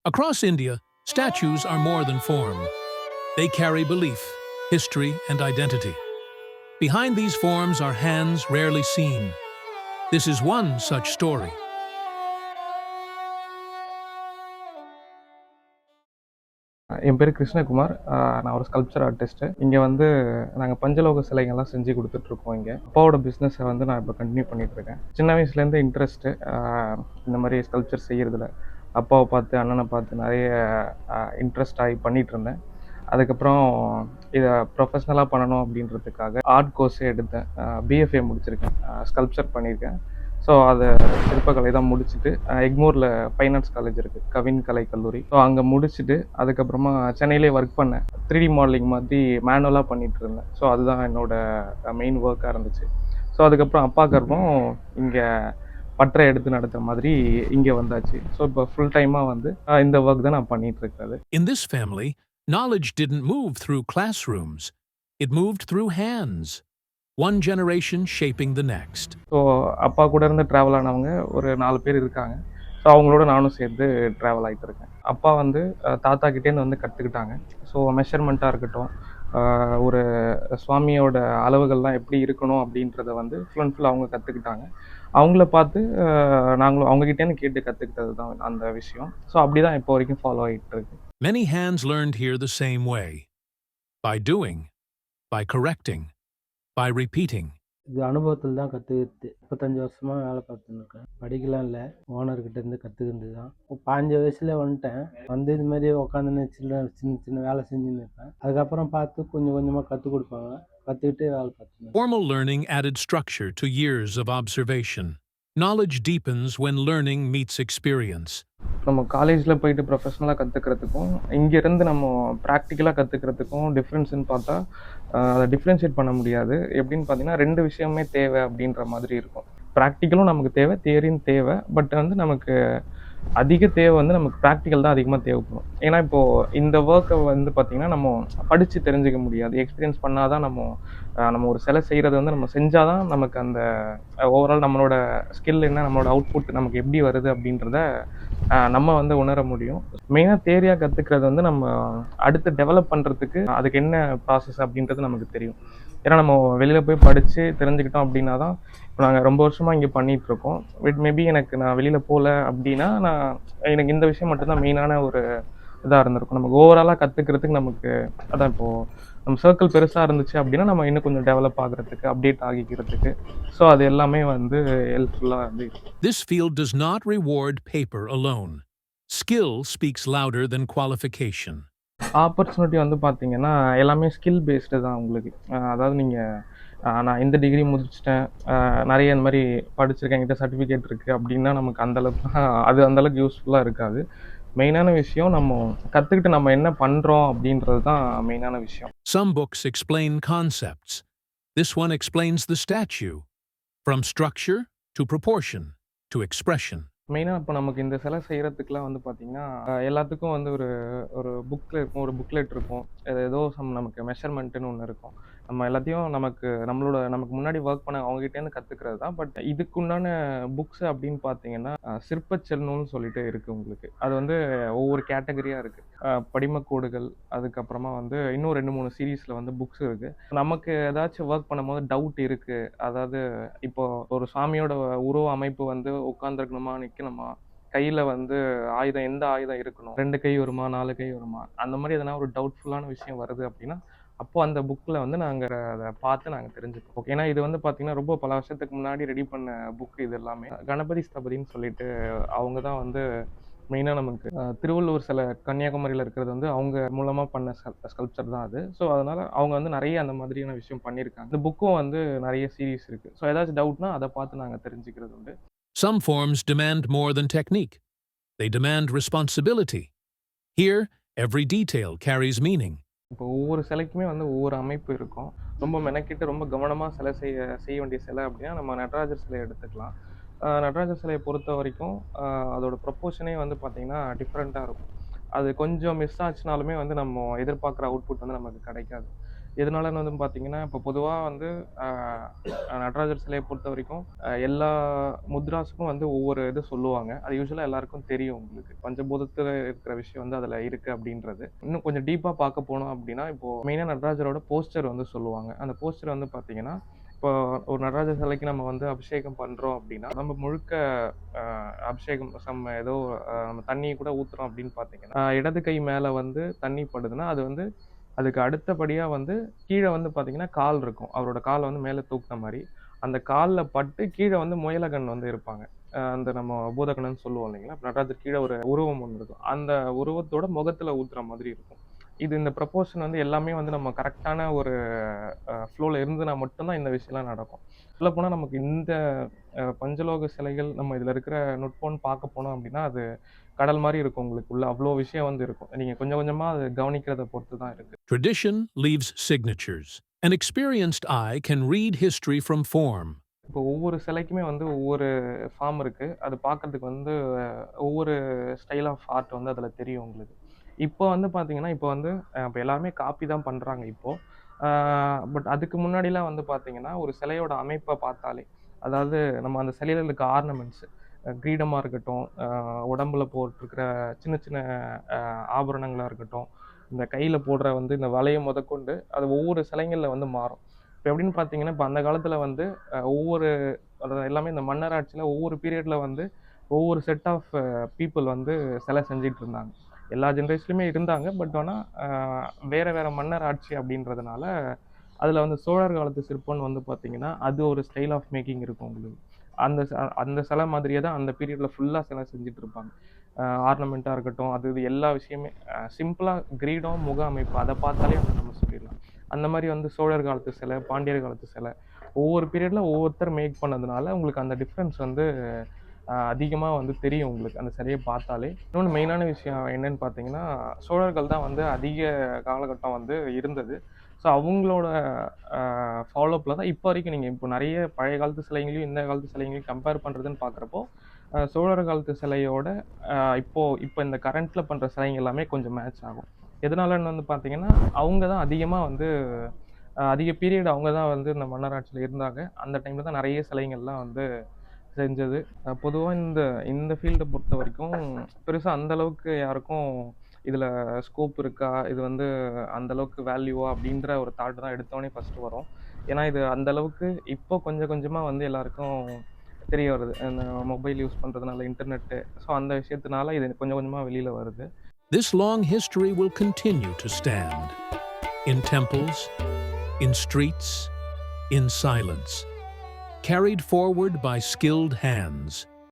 Across India, statues are more than form. They carry belief, history, and identity. Behind these forms are hands rarely seen. This is one such story. என் பேர் கிருஷ்ணகுமார். நான் ஒரு sculpture artist. இங்கே வந்து நாங்கள் பஞ்சலோக சிலைகள்லாம் செஞ்சு கொடுத்துட்ருக்கோம் இங்கே. அப்பாவோட பிஸ்னஸை வந்து நான் இப்போ கண்டினியூ பண்ணிகிட்ருக்கேன். சின்ன வயசுலேருந்து இன்ட்ரெஸ்ட்டு இந்த மாதிரி ஸ்கல்ப்சர் செய்கிறதுல. அப்பாவை பார்த்து அண்ணனை பார்த்து நிறைய இன்ட்ரெஸ்ட் ஆகி பண்ணிகிட்ருந்தேன். அதுக்கப்புறம் இதை ப்ரொஃபஷ்னலாக பண்ணணும் அப்படின்றதுக்காக ஆர்ட் கோர்ஸே எடுத்தேன். பிஎஃப்ஏ முடிச்சிருக்கேன். ஸ்கல்ப்சர் பண்ணியிருக்கேன். ஸோ அதை சிற்பக்கலை தான் முடிச்சுட்டு எக்மோரில் ஃபைனான்ஸ் காலேஜ் இருக்குது, கவின் கலை கல்லூரி. ஸோ அங்கே முடிச்சுட்டு அதுக்கப்புறமா சென்னையிலே ஒர்க் பண்ணேன். 3D மாடலிங் மாதிரி மேனுவலாக பண்ணிகிட்டு இருந்தேன். ஸோ அதுதான் என்னோடய மெயின் ஒர்க்காக இருந்துச்சு. ஸோ அதுக்கப்புறம் அப்பா கர்ப்பம் இங்கே பட்டறை எடுத்து நடத்துகிற மாதிரி இங்கே வந்தாச்சு. ஸோ இப்போ ஃபுல் டைமாக வந்து இந்த ஒர்க் தான் நான் பண்ணிகிட்டு இருக்கிறது. In this family, knowledge didn't move through classrooms. It moved through hands. One generation shaping the next. So அப்பா கூட இருந்து ட்ராவல் ஆனவங்க ஒரு 4 பேர் இருக்காங்க. ஸோ அவங்களோட நானும் சேர்ந்து ட்ராவல் ஆகிட்டு இருக்கேன். அப்பா வந்து தாத்தா கிட்டேருந்து வந்து கற்றுக்கிட்டாங்க. ஸோ மெஷர்மெண்ட்டாக இருக்கட்டும், ஒரு சுவாமியோட அளவுகள்லாம் எப்படி இருக்கணும் அப்படின்றத வந்து ஃபுல் அண்ட் ஃபுல் அவங்க கற்றுக்கிட்டாங்க. அவங்கள பார்த்து நாங்களும் அவங்ககிட்டேருந்து கேட்டு கற்றுக்கிட்டது தான் அந்த விஷயம். ஸோ அப்படி தான் இப்போ வரைக்கும் ஃபாலோ ஆகிட்டு இருக்கு. Many hands learned here the same way. By doing, by correcting, by repeating. இது அனுபவத்தில் தான் கற்றுக்கிட்டு 35 வருஷமாக வேலை பார்த்துன்னு இருக்கேன். படிக்கலாம் இல்லை, ஓனர்கிட்ட இருந்து கற்றுக்கிட்டு தான். 15 வயசுல வந்துட்டேன். வந்து இது மாதிரி உட்காந்துன்னு சின்ன சின்ன வேலை செஞ்சுன்னு இருப்பேன். அதுக்கப்புறம் பார்த்து கொஞ்சம் கொஞ்சமாக கற்றுக் கொடுப்பாங்க. கற்றுக்கிட்டு வேலை பார்த்துன்னு. Formal learning added structure to years of observation. Knowledge deepens when learning meets experience. நம்ம காலேஜில் போயிட்டு ப்ரொஃபஷ்னலாக கற்றுக்கிறதுக்கும் இங்கேருந்து நம்ம ப்ராக்டிக்கலாக கற்றுக்கிறதுக்கும் டிஃப்ரென்ஸ்னு பார்த்தா அதை டிஃப்ரென்ஷியேட் பண்ண முடியாது. எப்படின்னு பார்த்தீங்கன்னா 2 விஷயமே தேவை அப்படின்ற மாதிரி இருக்கும். ப்ராக்டிக்கலும் நமக்கு தேவை, தியரியும் தேவை. பட் வந்து நமக்கு அதிக தேவை வந்து நமக்கு ப்ராக்டிக்கல் தான் அதிகமாக தேவைப்படும். ஏன்னா இப்போது இந்த ஒர்க்கை வந்து பார்த்திங்கன்னா நம்ம படித்து தெரிஞ்சுக்க முடியாது. எக்ஸ்பீரியன்ஸ் பண்ணால் தான் நம்ம ஒரு சிலை செய்கிறது வந்து நம்ம செஞ்சால் தான் நமக்கு அந்த ஓவரால் நம்மளோட ஸ்கில் என்ன, நம்மளோட அவுட்புட் நமக்கு எப்படி வருது அப்படின்றத நம்ம வந்து உணர முடியும். மெயினாக தேரியாக கற்றுக்கிறது வந்து நம்ம அடுத்து டெவலப் பண்ணுறதுக்கு அதுக்கு என்ன ப்ராசஸ் அப்படின்றது நமக்கு தெரியும். ஏன்னா நம்ம வெளியில் போய் படித்து தெரிஞ்சுக்கிட்டோம் அப்படின்னா தான். இப்போ நாங்கள் ரொம்ப வருஷமாக இங்கே பண்ணிகிட்ருக்கோம். மேபி நான் வெளியில் போகல அப்படின்னா எனக்கு இந்த விஷயம் மட்டும்தான் மெயினான ஒரு இதாக இருந்திருக்கும். நமக்கு ஓவராலாக கற்றுக்கிறதுக்கு நமக்கு அதான் இப்போது நம்ம சர்க்கிள் பெருசாக இருந்துச்சு அப்படின்னா நம்ம இன்னும் கொஞ்சம் டெவலப் ஆகிறதுக்கு, அப்டேட் ஆகிக்கிறதுக்கு. ஸோ அது எல்லாமே வந்து ஹெல்ப்ஃபுல்லாக வந்து. This field does not reward paper alone. Skill speaks louder than qualification. Opportunity வந்து பார்த்தீங்கன்னா எல்லாமே ஸ்கில் பேஸ்டு தான் உங்களுக்கு. அதாவது நீங்கள் நான் இந்த டிகிரி முடிச்சிட்டேன், நிறைய இந்த மாதிரி படிச்சிருக்கேன், என்கிட்ட சர்டிஃபிகேட் இருக்குது அப்படின்னா நமக்கு அந்தளவுக்கு அது அந்தளவுக்கு யூஸ்ஃபுல்லாக இருக்காது. மெயினான விஷயம் நம்ம கற்றுக்கிட்டு நம்ம என்ன பண்ணுறோம் அப்படின்றது தான் மெயினான விஷயம். Some books explain concepts. This one explains the statue. From structure to proportion to expression. மெயினாக இப்போ நமக்கு இந்த சிலை செய்கிறதுக்குலாம் வந்து பார்த்திங்கன்னா எல்லாத்துக்கும் வந்து ஒரு புக்கில் இருக்கும், ஒரு புக்லெட் இருக்கும். ஏதோ நமக்கு மெஷர்மெண்ட்டுன்னு ஒன்று இருக்கும். நம்ம எல்லாத்தையும் நமக்கு முன்னாடி ஒர்க் பண்ண அவங்ககிட்டேருந்து கற்றுக்கிறது தான். பட் இதுக்குண்டான புக்ஸ் அப்படின்னு பார்த்தீங்கன்னா சிற்பச்செல்நூல்னு சொல்லிட்டு இருக்குது உங்களுக்கு. அது வந்து ஒவ்வொரு கேட்டகரியாக இருக்குது. படிமக்கோடுகள், அதுக்கப்புறமா வந்து இன்னும் 2-3 சீரீஸில் வந்து புக்ஸ் இருக்குது. நமக்கு ஏதாச்சும் ஒர்க் பண்ணும்போது டவுட் இருக்குது. அதாவது இப்போது ஒரு சாமியோட உருவ அமைப்பு வந்து உட்காந்துருக்கணுமா, நிற்கணுமா, கையில் வந்து ஆயுதம் எந்த ஆயுதம் இருக்கணும், 2 கை வருமா 4 கை வருமா, அந்த மாதிரி எதனா ஒரு டவுட்ஃபுல்லான விஷயம் வருது அப்படின்னா அப்போது அந்த புக்கில் வந்து நாங்கள் அதை பார்த்து நாங்கள் தெரிஞ்சுப்போம். ஏன்னா இது வந்து பார்த்திங்கன்னா ரொம்ப பல வருஷத்துக்கு முன்னாடி ரெடி பண்ண புக். இது எல்லாமே கணபதி ஸ்தபதின்னு சொல்லிட்டு அவங்க தான் வந்து மெயினாக நமக்கு திருவள்ளூர் சில கன்னியாகுமரியில் இருக்கிறது வந்து அவங்க மூலமாக பண்ண ஸ்கல்ப்சர் தான் அது. ஸோ அதனால் அவங்க வந்து நிறைய அந்த மாதிரியான விஷயம் பண்ணியிருக்காங்க. இந்த புக்கும் வந்து நிறைய சீரீஸ் இருக்குது. ஸோ ஏதாச்சும் டவுட்னா அதை பார்த்து நாங்கள் தெரிஞ்சுக்கிறது உண்டு. Some forms demand more than technique. They demand responsibility. Here, every detail carries meaning. இப்போ ஒவ்வொரு சிலைக்குமே வந்து ஒவ்வொரு அமைப்பு இருக்கும். ரொம்ப மெனக்கிட்டு ரொம்ப கவனமாக சிலை செய்ய வேண்டிய சிலை அப்படின்னா நம்ம நடராஜர் சிலையை எடுத்துக்கலாம். நடராஜர் சிலையை பொறுத்த வரைக்கும் அதோட ப்ரொப்போர்ஷனே வந்து பார்த்திங்கன்னா டிஃப்ரெண்ட்டாக இருக்கும். அது கொஞ்சம் மிஸ் ஆச்சுனாலுமே வந்து நம்ம எதிர்பார்க்குற அவுட்புட் வந்து நமக்கு கிடைக்காது. எதனாலன்னு வந்து பார்த்தீங்கன்னா, இப்போ பொதுவா வந்து அ நடராஜர் சிலைய பொறுத்தவரைக்கும் எல்லா முத்ராஸுக்கும் வந்து ஒவ்வொரு இது சொல்லுவாங்க. அது யூசுவலா எல்லாருக்கும் தெரியும் உங்களுக்கு. பஞ்சபூதத்துல இருக்கிற விஷயம் வந்து அதுல இருக்கு அப்படின்றது. இன்னும் கொஞ்சம் டீப்பா பார்க்க போனோம் அப்படின்னா, இப்போ மெயினா நடராஜரோட போஸ்டர் வந்து சொல்லுவாங்க. அந்த போஸ்டர் வந்து பார்த்தீங்கன்னா, இப்போ ஒரு நடராஜர் சிலைக்கு நம்ம வந்து அபிஷேகம் பண்றோம் அப்படின்னா, நம்ம முழுக்க அ அபிஷேகம் ஏதோ நம்ம தண்ணி கூட ஊத்துறோம் அப்படின்னு பார்த்தீங்கன்னா, இடது கை மேல வந்து தண்ணி படுதுன்னா, அது வந்து அதுக்கு அடுத்தபடியா வந்து கீழ வந்து பார்த்தீங்கன்னா, கால் இருக்கும். அவரோட கால வந்து மேல தூக்குன மாரி. அந்த கால்ல பட்டு கீழ வந்து முயலகன் வந்து இருப்பாங்க. அந்த நம்ம பூதகணம்னு சொல்லுவோம் இல்லைங்களா? நடராஜர் கீழ ஒரு உருவம் ஒண்ணு இருக்கும். அந்த உருவத்தோட முகத்துல ஊத்துற மாதிரி இருக்கும். இது இந்த ப்ரொபோர்ஷன் வந்து எல்லாமே வந்து நம்ம கரெக்ட்டான ஒரு ஃப்ளோல இருந்ததுனா மட்டும் தான் இந்த விஷயம்லாம் நடக்கும். சொல்லப்போனா நமக்கு இந்த பஞ்சலோக சிலைகள் நம்ம இதுல இருக்கிற நுட்பம்னு பார்க்க போனோம் அப்டின்னா, அது கடல் மாரி இருக்கும் உங்களுக்கு. உள்ள அவ்ளோ விஷயம் வந்து இருக்கும். நீங்க கொஞ்சம் கொஞ்சமா அத கவனிக்கிறத பொறுத்து தான் இருக்கு. Tradition leaves signatures. An experienced eye can read history from form. இப்போ ஒவ்வொரு சிலைக்குமே வந்து ஒவ்வொரு ஃபார்ம் இருக்கு. அது பார்க்கறதுக்கு வந்து ஒவ்வொரு ஸ்டைல் ஆஃப் ஆர்ட் வந்து அதுல தெரியும் உங்களுக்கு. இப்போ வந்து பார்த்தீங்கன்னா, இப்போ வந்து இப்ப எல்லாருமே காப்பி தான் பண்றாங்க இப்போ. ஆ பட் அதுக்கு முன்னாடிலாம் வந்து பார்த்தீங்கன்னா, ஒரு சிலையோட அமைப்ப பார்த்தாலே, அதாவது நம்ம அந்த சிலையில இருக்க ஆர்னமெண்ட்ஸ் கிரீடமா இருக்கட்டும், உடம்புல போட்டிருக்கிற சின்ன சின்ன ஆபரணங்களா இருக்கட்டும், இந்த கையில போடுற வந்து இந்த வளையம் முதற்கொண்டு, அது ஒவ்வொரு சிலைகள்ல வந்து மாறும். இப்ப எப்படின்னு பார்த்தீங்கன்னா, இப்ப அந்த காலத்துல வந்து ஒவ்வொரு அதாவது எல்லாமே இந்த மன்னர் ஆட்சியில ஒவ்வொரு பீரியட்ல வந்து ஒவ்வொரு செட் ஆஃப் பீப்பிள் வந்து சிலை செஞ்சுட்டு இருந்தாங்க. எல்லா ஜெனரேஷன்லயுமே இருந்தாங்க. பட் ஆனா வேற வேற மன்னர் ஆட்சி அப்படின்றதுனால, அதுல வந்து சோழர் காலத்து சிற்பம்னு வந்து பார்த்தீங்கன்னா, அது ஒரு ஸ்டைல் ஆஃப் மேக்கிங் இருக்கும் உங்களுக்கு. அந்த சிலை மாதிரியே தான் அந்த பீரியட்ல ஃபுல்லா சிலை செஞ்சுட்டு இருப்பாங்க. ஆர்னமெண்ட்டா இருக்கட்டும், அது இது எல்லா விஷயமே சிம்பிளா கிரீடம், முக அமைப்பு அத பார்த்தாலே வந்து நம்ம சொல்லிடலாம். அந்த மாரி வந்து சோழர் காலத்து சிலை, பாண்டியர் காலத்து சிலை, ஒவ்வொரு பீரியட்ல ஒவ்வொருத்தர் மேக் பண்ணதுனால, உங்களுக்கு அந்த டிஃபரன்ஸ் வந்து அதிகமா வந்து தெரியும் உங்களுக்கு. அந்த சிலைய பார்த்தாலே. இன்னொன்னு மெயினான விஷயம் என்னன்னு பார்த்தீங்கன்னா, சோழர்கள் தான் வந்து அதிக காலகட்டம் வந்து இருந்தது. ஸோ அவங்களோட அ ஃபாலோஅப்ல தான் இப்போ வரைக்கும் நீங்க இப்போ நெறைய பழைய காலத்து சிலைங்களையும், இந்த காலத்து சிலைங்களையும் கம்பேர் பண்றதுன்னு பார்க்குறப்போ, சோழர் காலத்து சிலையோட இப்போ இப்போ இந்த கரண்ட்ல பண்ற சிலைங்க எல்லாமே கொஞ்சம் மேட்ச் ஆகும். எதனாலன்னு வந்து பார்த்தீங்கன்னா, அவங்க தான் அதிகமா வந்து அதிக பீரியட் அவங்க தான் வந்து இந்த மன்னர் ஆட்சியில இருந்தாங்க. அந்த டைம்ல தான் நெறைய சிலைங்கள்லாம் வந்து செஞ்சது. பொதுவா இந்த இந்த ஃபீல்ட பொறுத்தவரைக்கும் பெருசா அந்த அளவுக்கு யாருக்கும் இதுல ஸ்கோப் இருக்கா? இது வந்து அந்த அளவுக்கு வேல்யூவா? அப்படின்ற ஒரு தாட் தான் எடுத்தோனே ஃபர்ஸ்ட் வரும். ஏன்னா இது அந்த அளவுக்கு இப்போ கொஞ்சம் கொஞ்சமா வந்து எல்லாருக்கும் தெரிய வருது. இந்த மொபைல் யூஸ் பண்றதுனால, இன்டர்நெட்டு. ஸோ அந்த விஷயத்தினால இது கொஞ்சம் கொஞ்சமா வெளில வருது. This long history will continue to stand in temples, in streets, in silence, carried forward by skilled hands.